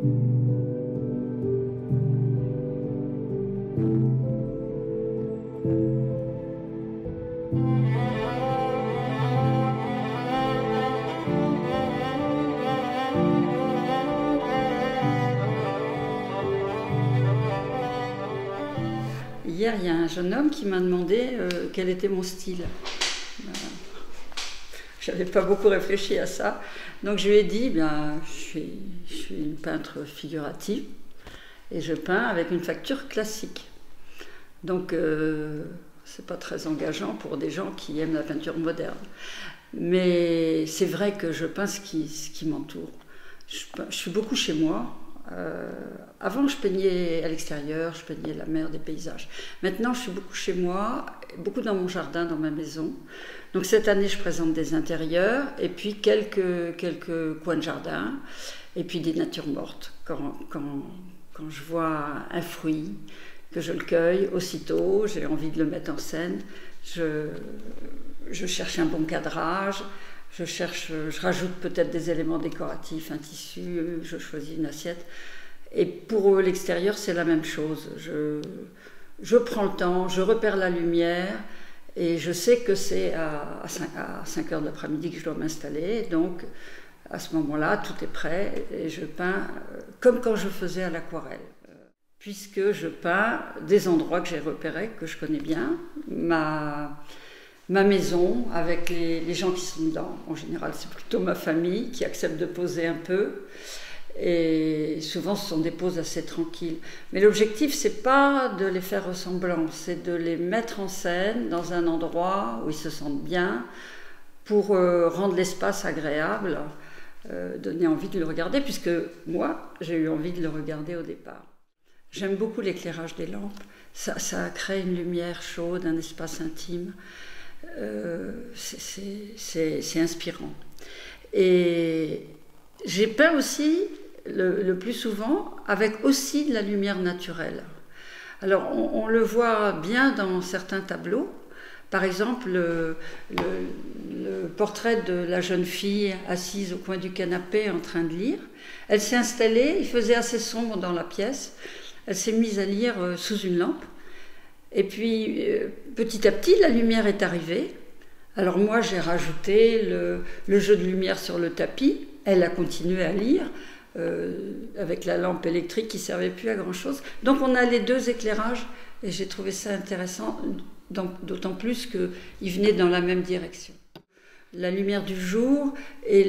Hier, il y a un jeune homme qui m'a demandé quel était mon style. Je n'avais pas beaucoup réfléchi à ça. Donc je lui ai dit, je suis une peintre figurative et je peins avec une facture classique. Donc c'est pas très engageant pour des gens qui aiment la peinture moderne. Mais c'est vrai que je peins ce qui m'entoure. Je suis beaucoup chez moi. Avant, je peignais à l'extérieur, je peignais la mer, des paysages. Maintenant, je suis beaucoup chez moi, beaucoup dans mon jardin, dans ma maison. Donc cette année, je présente des intérieurs et puis quelques coins de jardin et puis des natures mortes. Quand je vois un fruit, que je le cueille, aussitôt, j'ai envie de le mettre en scène. Je cherche un bon cadrage. Je rajoute peut-être des éléments décoratifs, un tissu, je choisis une assiette. Et pour l'extérieur, c'est la même chose. Je prends le temps, je repère la lumière et je sais que c'est à 5 heures de l'après-midi que je dois m'installer. Donc, à ce moment-là, tout est prêt et je peins comme quand je faisais à l'aquarelle. Puisque je peins des endroits que j'ai repérés, que je connais bien, ma maison, avec les gens qui sont dedans. En général, c'est plutôt ma famille qui accepte de poser un peu. Et souvent, ce sont des poses assez tranquilles. Mais l'objectif, c'est pas de les faire ressemblants, c'est de les mettre en scène dans un endroit où ils se sentent bien, pour rendre l'espace agréable, donner envie de le regarder, puisque moi, j'ai eu envie de le regarder au départ. J'aime beaucoup l'éclairage des lampes. Ça crée une lumière chaude, un espace intime. C'est inspirant. Et j'ai peint aussi le plus souvent avec aussi de la lumière naturelle. Alors on le voit bien dans certains tableaux. Par exemple le portrait de la jeune fille assise au coin du canapé en train de lire. Elle s'est installée, il faisait assez sombre dans la pièce. Elle s'est mise à lire sous une lampe. Et puis, petit à petit, la lumière est arrivée. Alors moi, j'ai rajouté le jeu de lumière sur le tapis. Elle a continué à lire avec la lampe électrique qui ne servait plus à grand-chose. Donc on a les deux éclairages et j'ai trouvé ça intéressant, d'autant plus qu'ils venaient dans la même direction. La lumière du jour et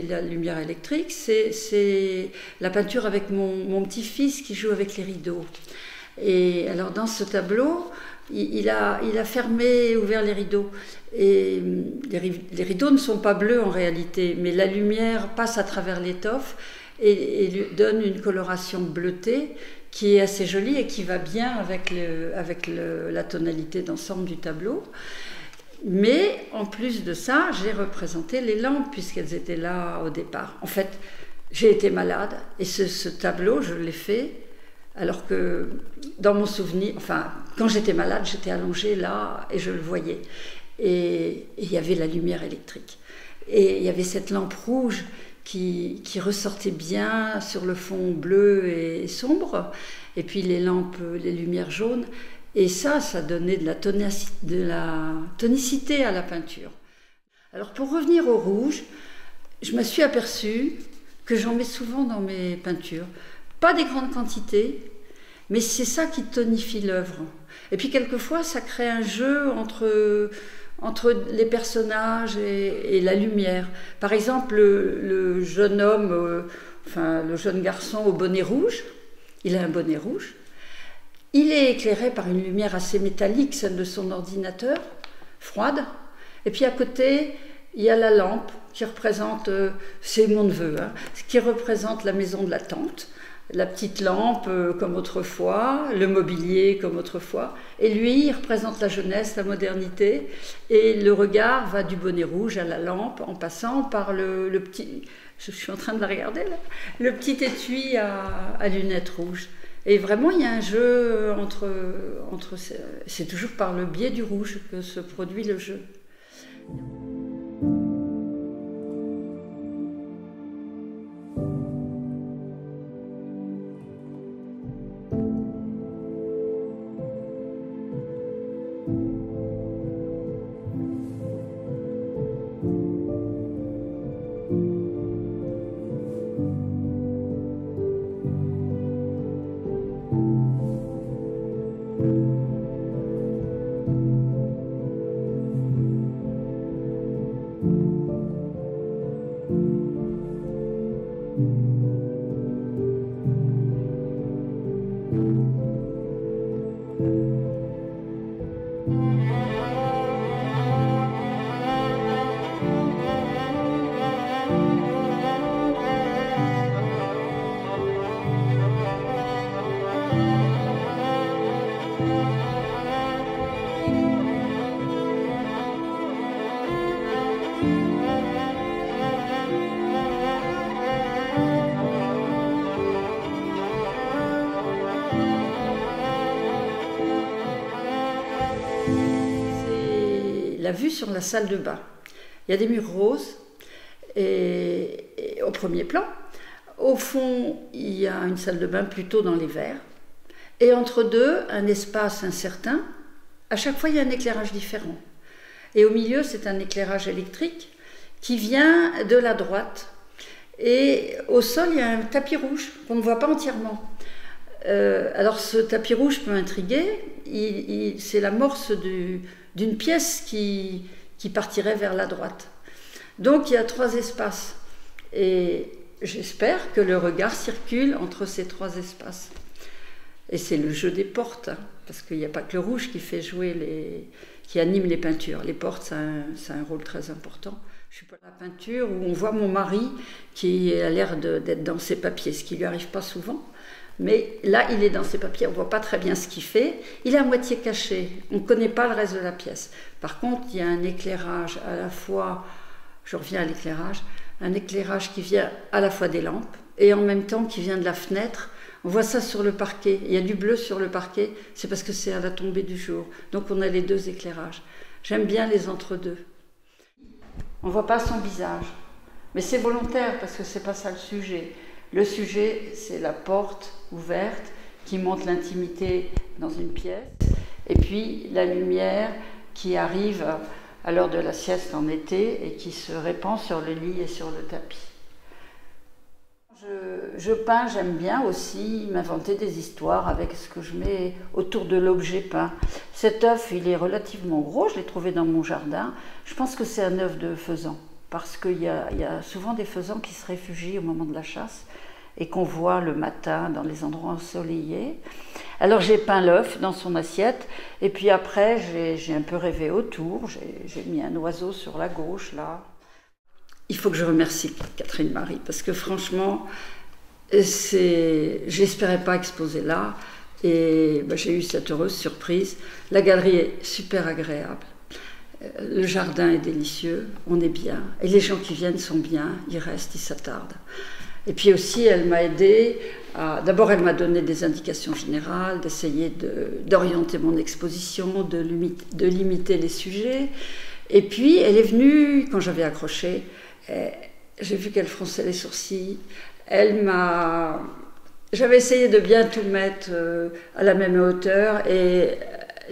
la lumière électrique, c'est la peinture avec mon petit-fils qui joue avec les rideaux. Et alors dans ce tableau, il a fermé et ouvert les rideaux. Et les rideaux ne sont pas bleus en réalité, mais la lumière passe à travers l'étoffe et lui donne une coloration bleutée qui est assez jolie et qui va bien avec la tonalité d'ensemble du tableau. Mais en plus de ça, j'ai représenté les lampes puisqu'elles étaient là au départ. En fait, j'ai été malade et ce tableau, je l'ai fait alors que dans mon souvenir, enfin, quand j'étais malade, j'étais allongée là et je le voyais. Et il y avait la lumière électrique. Et il y avait cette lampe rouge qui ressortait bien sur le fond bleu et sombre. Et puis les lumières jaunes. Et ça donnait de la tonicité à la peinture. Alors pour revenir au rouge, je me suis aperçue que j'en mets souvent dans mes peintures. Pas des grandes quantités, mais c'est ça qui tonifie l'œuvre. Et puis quelquefois, ça crée un jeu entre les personnages et la lumière. Par exemple, le jeune homme, le jeune garçon au bonnet rouge, il a un bonnet rouge. Il est éclairé par une lumière assez métallique, celle de son ordinateur, froide. Et puis à côté, il y a la lampe qui représente, c'est mon neveu, qui représente la maison de la tante. La petite lampe comme autrefois, le mobilier comme autrefois. Et lui, il représente la jeunesse, la modernité. Et le regard va du bonnet rouge à la lampe en passant par le petit... Je suis en train de la regarder là. Le petit étui à lunettes rouges. Et vraiment, il y a un jeu entre c'est toujours par le biais du rouge que se produit le jeu. la vue sur la salle de bain. Il y a des murs roses et au premier plan. Au fond, il y a une salle de bain plutôt dans les verts. Et entre deux, un espace incertain. À chaque fois, il y a un éclairage différent. Et au milieu, c'est un éclairage électrique qui vient de la droite. Et au sol, il y a un tapis rouge qu'on ne voit pas entièrement. Alors ce tapis rouge peut intriguer. C'est l'amorce d'une pièce qui partirait vers la droite. Donc il y a 3 espaces. Et j'espère que le regard circule entre ces 3 espaces. Et c'est le jeu des portes, hein, parce qu'il n'y a pas que le rouge qui fait jouer qui anime les peintures. Les portes, ça a un rôle très important. Je suis pas à la peinture où on voit mon mari qui a l'air d'être dans ses papiers, ce qui ne lui arrive pas souvent. Mais là, il est dans ses papiers, on ne voit pas très bien ce qu'il fait. Il est à moitié caché, on ne connaît pas le reste de la pièce. Par contre, il y a un éclairage à la fois, je reviens à l'éclairage, un éclairage qui vient à la fois des lampes et en même temps qui vient de la fenêtre. On voit ça sur le parquet, il y a du bleu sur le parquet, c'est parce que c'est à la tombée du jour. Donc on a les 2 éclairages. J'aime bien les entre-deux. On ne voit pas son visage, mais c'est volontaire parce que ce n'est pas ça le sujet. Le sujet, c'est la porte ouverte qui montre l'intimité dans une pièce, et puis la lumière qui arrive à l'heure de la sieste en été et qui se répand sur le lit et sur le tapis. Je peins, j'aime bien aussi m'inventer des histoires avec ce que je mets autour de l'objet peint. Cet œuf, il est relativement gros, je l'ai trouvé dans mon jardin. Je pense que c'est un œuf de faisan, parce qu'il y a souvent des faisans qui se réfugient au moment de la chasse et qu'on voit le matin dans les endroits ensoleillés. Alors j'ai peint l'œuf dans son assiette, et puis après j'ai un peu rêvé autour, j'ai mis un oiseau sur la gauche là. Il faut que je remercie Catherine Marie, parce que franchement, j'espérais pas exposer là, et j'ai eu cette heureuse surprise. La galerie est super agréable, le jardin est délicieux, on est bien, et les gens qui viennent sont bien, ils restent, ils s'attardent. Et puis aussi, elle m'a aidée d'abord, elle m'a donné des indications générales, d'essayer d'orienter mon exposition, de limiter les sujets. Et puis, elle est venue, quand j'avais accroché, j'ai vu qu'elle fronçait les sourcils. J'avais essayé de bien tout mettre à la même hauteur, et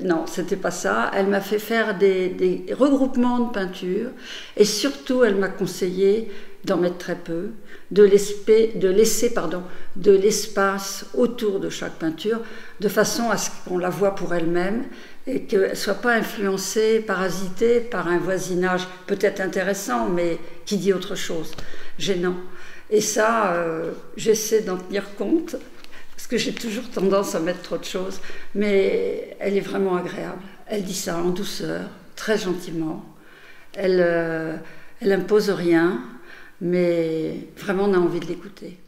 non, c'était pas ça. Elle m'a fait faire des regroupements de peintures, et surtout, elle m'a conseillé d'en mettre très peu, de laisser de l'espace autour de chaque peinture, de façon à ce qu'on la voie pour elle-même et qu'elle ne soit pas influencée, parasitée par un voisinage peut-être intéressant, mais qui dit autre chose, gênant. Et ça, j'essaie d'en tenir compte, parce que j'ai toujours tendance à mettre trop de choses, mais elle est vraiment agréable. Elle dit ça en douceur, très gentiment. Elle impose rien, mais vraiment on a envie de l'écouter.